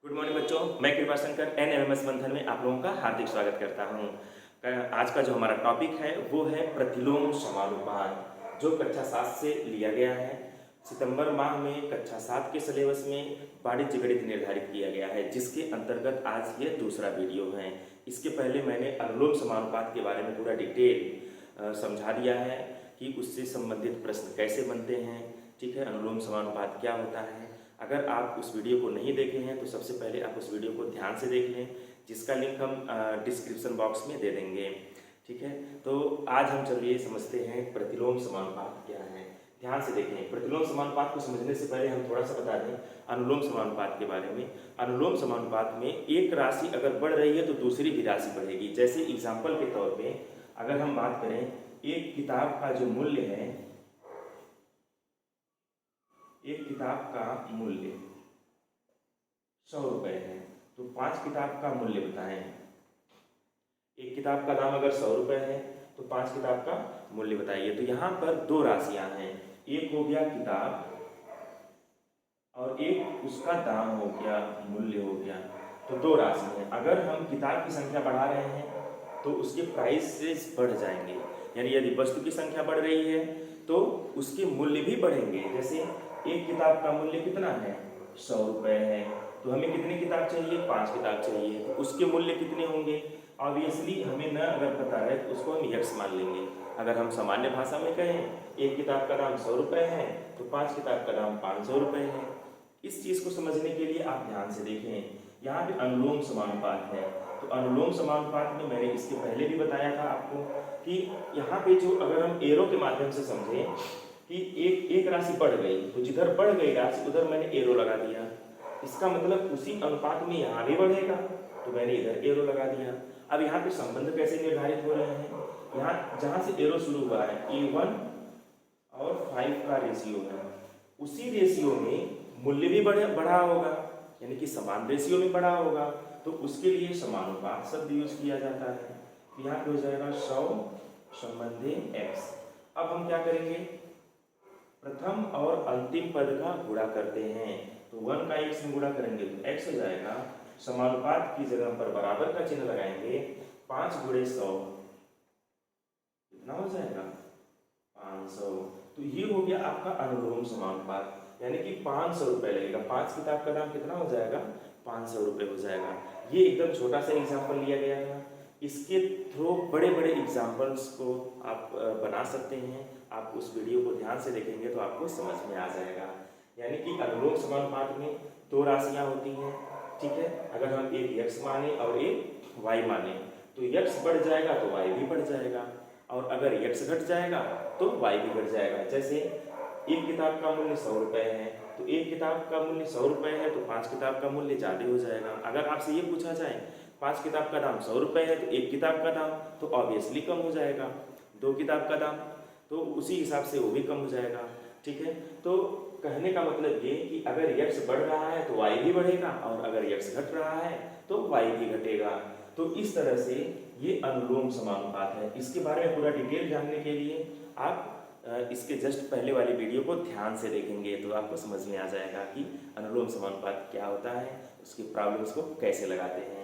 Good morning बच्चों, मैं कृपा शंकर एनएमएस मंथन में आप लोगों का हार्दिक स्वागत करता हूँ। आज का जो हमारा टॉपिक है वो है प्रतिलोम समानुपात, जो कक्षा 7 से लिया गया है। सितंबर माह में कक्षा 7 के सिलेबस में वाणिज्य गणित निर्धारित किया गया है, जिसके अंतर्गत आज ये दूसरा वीडियो है। इसके पहले मैंने अनुलोम समानुपात के बारे में पूरा डिटेल समझा दिया है कि उससे संबंधित प्रश्न कैसे बनते हैं। ठीक है, अनुलोम समानुपात क्या होता है। अगर आप उस वीडियो को नहीं देखे हैं तो सबसे पहले आप उस वीडियो को ध्यान से देख लें, जिसका लिंक हम डिस्क्रिप्शन बॉक्स में दे देंगे। ठीक है, तो आज हम चलिए समझते हैं प्रतिलोम समानुपात क्या है। ध्यान से देखें, प्रतिलोम समानुपात को समझने से पहले हम थोड़ा सा बता दें अनुलोम समानुपात के बारे में। अनुलोम समानुपात में एक राशि अगर बढ़ रही है तो दूसरी भी राशि बढ़ेगी। जैसे एग्जाम्पल के तौर पे अगर हम बात करें, एक किताब का जो मूल्य है, एक किताब का मूल्य 100 रुपये है, तो 5 किताब का मूल्य बताएं। एक किताब का दाम अगर 100 रुपये है तो 5 किताब का मूल्य बताइए। तो यहाँ पर दो राशियां हैं, एक हो गया किताब और एक उसका दाम हो गया, मूल्य हो गया। तो दो राशि हैं। अगर हम किताब की संख्या बढ़ा रहे हैं तो उसके प्राइसेस बढ़ जाएंगे, यानी यदि वस्तु की संख्या बढ़ रही है तो उसके मूल्य भी बढ़ेंगे। जैसे एक किताब का मूल्य कितना है, 100 रुपये है, तो हमें कितनी किताब चाहिए, 5 किताब चाहिए, तो उसके मूल्य कितने होंगे। ऑब्वियसली हमें न अगर पता है तो उसको हम यक्स मान लेंगे। अगर हम सामान्य भाषा में कहें एक किताब का दाम 100 रुपये है तो 5 किताब का दाम 500 रुपये है। इस चीज़ को समझने के लिए आप ध्यान से देखें, यहाँ पे अनुलोम समानुपात है। तो अनुलोम समानुपात में मैंने इसके पहले भी बताया था आपको कि यहाँ पे जो अगर हम एरो के माध्यम से समझें कि एक राशि बढ़ गई, तो जिधर बढ़ गई राशि उधर मैंने एरो लगा दिया, इसका मतलब उसी अनुपात में यहाँ भी बढ़ेगा, तो मैंने इधर एरो लगा दिया। अब यहाँ पे संबंध कैसे निर्धारित हो रहे हैं, यहाँ जहाँ से एरो शुरू हुआ है A1 और 5 का रेशियो है, उसी रेशियो में मूल्य भी बढ़ा होगा, यानी कि समान रेशियो में बढ़ा होगा, तो उसके लिए समानुपात शब्द यूज किया जाता है। यहाँ पे हो जाएगा 100 संबंधी x। अब हम क्या करेंगे, प्रथम और अंतिम पद का गुणा करते हैं, तो 1 का x में गुणा करेंगे तो x हो जाएगा। समानुपात की जगह पर बराबर का चिन्ह लगाएंगे, 5 गुणे 100 कितना हो जाएगा, 500। तो ये हो गया आपका अनुलोम समानुपात, यानी कि 500 रुपये लगेगा। 5 किताब का दाम कितना हो जाएगा, 500 रुपये हो जाएगा। ये एकदम छोटा सा एग्जाम्पल लिया गया था। इसके थ्रू बड़े बड़े एग्जाम्पल्स को आप बना सकते हैं। आप उस वीडियो को ध्यान से देखेंगे तो आपको समझ में आ जाएगा। यानी कि अनुलोम समानुपात में दो राशियां होती हैं। ठीक है, अगर हम एक x माने और एक y माने तो x बढ़ जाएगा तो y भी बढ़ जाएगा, और अगर x घट जाएगा तो y भी घट जाएगा। जैसे एक किताब का मूल्य 100 रुपये है, तो एक किताब का मूल्य 100 रुपये है तो 5 किताब का मूल्य ज़्यादा हो जाएगा। अगर आपसे ये पूछा जाए 5 किताब का दाम 100 रुपये है तो एक किताब का दाम तो ऑब्वियसली कम हो जाएगा, 2 किताब का दाम तो उसी हिसाब से वो भी कम हो जाएगा। ठीक है, तो कहने का मतलब ये कि अगर x बढ़ रहा है तो y भी बढ़ेगा, और अगर x घट रहा है तो y भी घटेगा। तो इस तरह से ये अनुलोम समानुपात है। इसके बारे में पूरा डिटेल जानने के लिए आप इसके जस्ट पहले वाली वीडियो को ध्यान से देखेंगे तो आपको समझ में आ जाएगा कि अनुलोम समानुपात क्या होता है, उसकी प्रॉब्लम्स को कैसे लगाते हैं।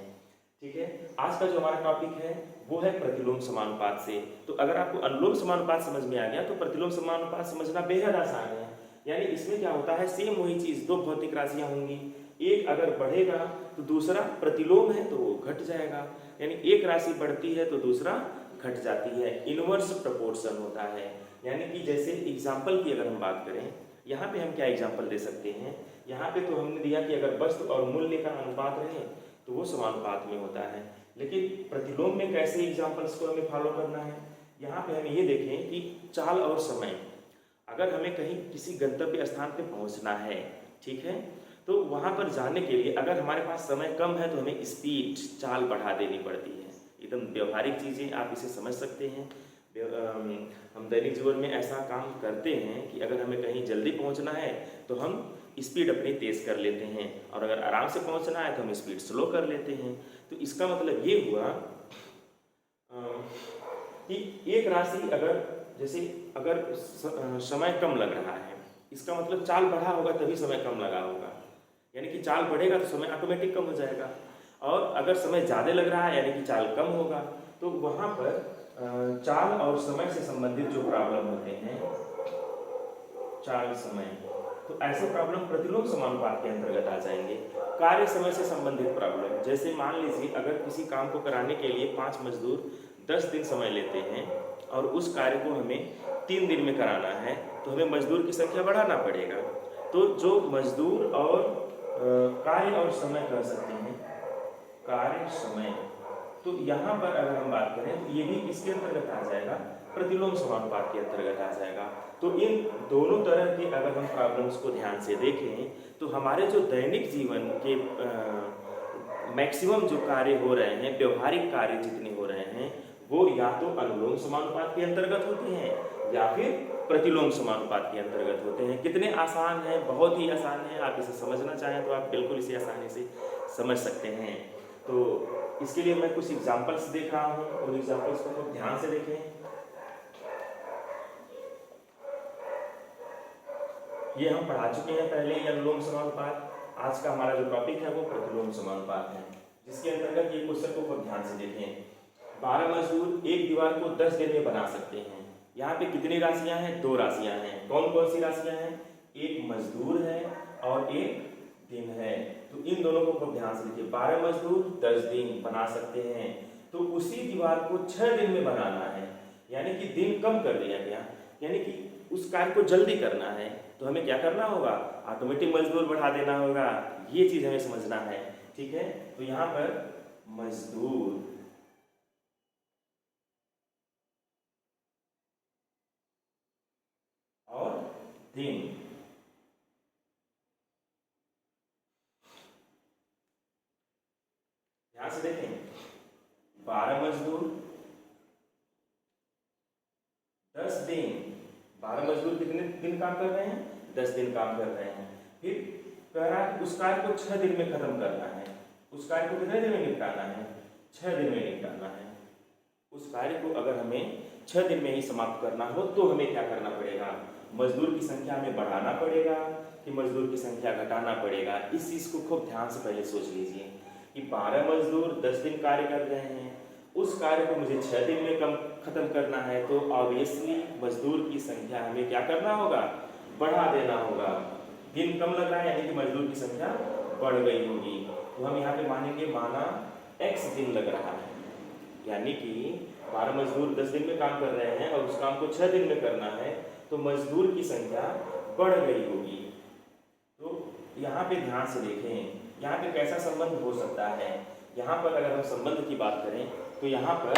ठीक है, आज का जो हमारा टॉपिक है वो है प्रतिलोम समानुपात से। तो अगर आपको अनुलोम समानुपात समझ में आ गया तो प्रतिलोम समानुपात समझना बेहद आसान है। यानी इसमें क्या होता है, सेम वही चीज, दो भौतिक राशियां होंगी, एक अगर बढ़ेगा तो दूसरा प्रतिलोम है तो वो घट जाएगा, यानी एक राशि बढ़ती है तो दूसरा घट जाती है। इनवर्स प्रपोर्शन होता है। यानी कि जैसे एग्जाम्पल की अगर हम बात करें, यहाँ पे हम क्या एग्जाम्पल दे सकते हैं, यहाँ पे तो हमने दिया कि अगर वस्तु और मूल्य का अनुपात रहे तो वो समानुपात में होता है। लेकिन प्रतिलोम में कैसे एग्जाम्पल्स को हमें फॉलो करना है, यहाँ पे हमें ये देखें कि चाल और समय, अगर हमें कहीं किसी गंतव्य स्थान पे पहुँचना है, ठीक है, तो वहाँ पर जाने के लिए अगर हमारे पास समय कम है तो हमें स्पीड, चाल बढ़ा देनी पड़ती है। एकदम व्यवहारिक चीज़ें, आप इसे समझ सकते हैं। हम दैनिक जीवन में ऐसा काम करते हैं कि अगर हमें कहीं जल्दी पहुंचना है तो हम स्पीड अपनी तेज़ कर लेते हैं, और अगर आराम से पहुंचना है तो हम स्पीड स्लो कर लेते हैं। तो इसका मतलब ये हुआ कि एक राशि अगर, जैसे अगर समय कम लग रहा है, इसका मतलब चाल बढ़ा होगा तभी समय कम लगा होगा। यानी कि चाल बढ़ेगा तो समय ऑटोमेटिक कम हो जाएगा, और अगर समय ज़्यादा लग रहा है यानी कि चाल कम होगा। तो वहाँ पर चाल और समय से संबंधित जो प्रॉब्लम होते हैं, चाल समय, तो ऐसे प्रॉब्लम प्रतिलोम समानुपात के अंतर्गत आ जाएंगे। कार्य समय से संबंधित प्रॉब्लम, जैसे मान लीजिए अगर किसी काम को कराने के लिए 5 मजदूर 10 दिन समय लेते हैं और उस कार्य को हमें 3 दिन में कराना है, तो हमें मजदूर की संख्या बढ़ाना पड़ेगा। तो जो मजदूर और कार्य और समय कह सकते हैं, कार्य समय, तो यहाँ पर अगर हम बात करें तो ये भी इसके अंतर्गत आ जाएगा, प्रतिलोम समानुपात के अंतर्गत आ जाएगा। तो इन दोनों तरह के अगर हम प्रॉब्लम्स को ध्यान से देखें तो हमारे जो दैनिक जीवन के मैक्सिमम जो कार्य हो रहे हैं, व्यवहारिक कार्य जितने हो रहे हैं, वो या तो अनुलोम समानुपात के अंतर्गत होते हैं या फिर प्रतिलोम समानुपात के अंतर्गत होते हैं। कितने आसान है, बहुत ही आसान है। आप इसे समझना चाहें तो आप बिल्कुल इसे आसानी से समझ सकते हैं। तो इसके लिए मैं कुछ एग्जाम्पल्स देख रहा हूँ, उन एग्जाम्पल्स को खूब ध्यान से देखें। ये हम पढ़ा चुके हैं पहले, ये अनुलोम समानुपात। आज का हमारा जो टॉपिक है वो प्रतिलोम समानुपात है, जिसके अंतर्गत ये क्वेश्चन को खूब ध्यान से देखें। 12 मजदूर एक दीवार को 10 दिन में बना सकते हैं। यहाँ पे कितनी राशियां हैं? 2 राशियां हैं। कौन कौन सी राशियां हैं? एक मजदूर है और एक दिन है। तो इन दोनों को खूब ध्यान से देखिए। 12 मजदूर 10 दिन बना सकते हैं, तो उसी दीवार को 6 दिन में बनाना है, यानी कि दिन कम कर दिया गया, यानी कि उस कार्य को जल्दी करना है। तो हमें क्या करना होगा? ऑटोमेटिक मजदूर बढ़ा देना होगा। ये चीज हमें समझना है, ठीक है। तो यहाँ पर मजदूर और दिन, ध्यान से देखें। 12 मजदूर 10 दिन, 12 मजदूर कितने दिन काम कर रहे हैं? 10 दिन काम कर रहे हैं। फिर कह रहा है उस कार्य को 6 दिन में खत्म करना है। उस कार्य को कितने दिन में निपटाना है? 6 दिन में निपटाना है। उस कार्य को अगर हमें 6 दिन में ही समाप्त करना हो तो हमें क्या करना पड़ेगा? मजदूर की संख्या में बढ़ाना पड़ेगा कि मजदूर की संख्या घटाना पड़ेगा? इस चीज को खूब ध्यान से पहले सोच लीजिए कि 12 मजदूर 10 दिन कार्य कर रहे हैं, उस कार्य को मुझे 6 दिन में कम खत्म करना है, तो ऑब्वियसली मजदूर की संख्या हमें क्या करना होगा? बढ़ा देना होगा। दिन कम लग रहा है यानी कि मजदूर की संख्या बढ़ गई होगी। तो हम यहाँ पे मानेंगे माना x दिन लग रहा है, यानी कि 12 मजदूर 10 दिन में काम कर रहे हैं और उस काम को 6 दिन में करना है, तो मजदूर की संख्या बढ़ गई होगी। तो यहाँ पे ध्यान से देखें, यहाँ पे कैसा संबंध हो सकता है। यहाँ पर अगर हम संबंध की बात करें तो यहाँ पर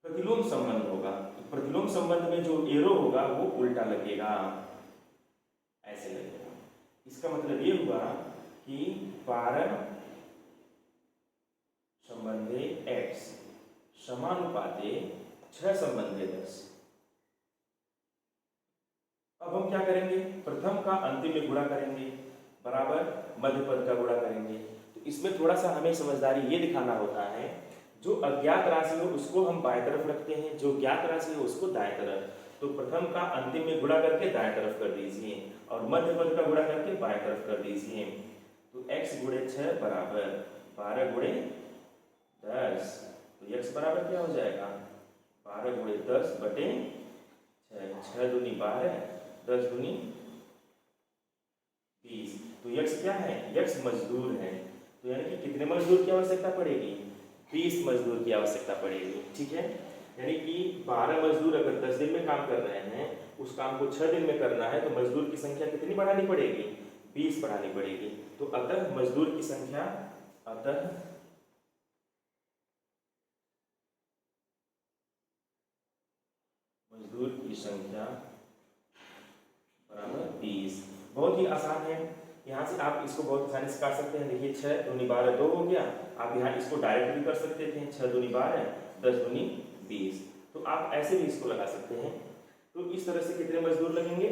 प्रतिलोम संबंध होगा। तो प्रतिलोम संबंध में जो एरो होगा वो उल्टा लगेगा, ऐसे लगेगा। इसका मतलब ये हुआ कि 12 संबंधे x समानुपाते 6 संबंधे 10। अब हम क्या करेंगे? प्रथम का अंतिम में गुणा करेंगे बराबर मध्य पद का गुणा करेंगे। तो इसमें थोड़ा सा हमें समझदारी ये दिखाना होता है, जो अज्ञात राशि हो उसको हम बाएं तरफ रखते हैं, जो ज्ञात राशि हो उसको दाएं तरफ। तो प्रथम का अंतिम में गुणा करके दाएं तरफ कर दीजिए और मध्य पद का गुणा करके बाएं तरफ कर दीजिए। तो x गुणे 6 बराबर 12 गुणे 10। तो x बराबर क्या हो जाएगा? 12 गुणे 10 बटे 6। 6 दूनी 12, 10 दूनी 20। तो x क्या है? x मजदूर है। तो यानी कि कितने मजदूर की आवश्यकता पड़ेगी? 20 मजदूर की आवश्यकता पड़ेगी, ठीक है। यानी कि 12 मजदूर अगर 10 दिन में काम कर रहे हैं, उस काम को 6 दिन में करना है, तो मजदूर की संख्या कितनी बढ़ानी पड़ेगी? 20 बढ़ानी पड़ेगी। तो अतः मजदूर की संख्या बराबर 20। बहुत ही आसान है। यहाँ से आप इसको बहुत आसानी से कर सकते हैं। देखिए 6 दूनी 12 2 हो गया। आप यहाँ इसको डायरेक्ट भी कर सकते थे, 6 दूनी 12 10 दूनी 20। तो आप ऐसे भी इसको लगा सकते हैं। तो इस तरह से कितने मजदूर लगेंगे?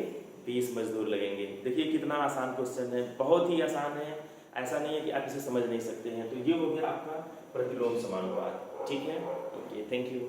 20 मजदूर लगेंगे। देखिए कितना आसान क्वेश्चन है, बहुत ही आसान है। ऐसा नहीं है कि आप इसे समझ नहीं सकते हैं। तो ये हो गया आपका प्रतिलोम समानुपात, ठीक है। Okay, thank you.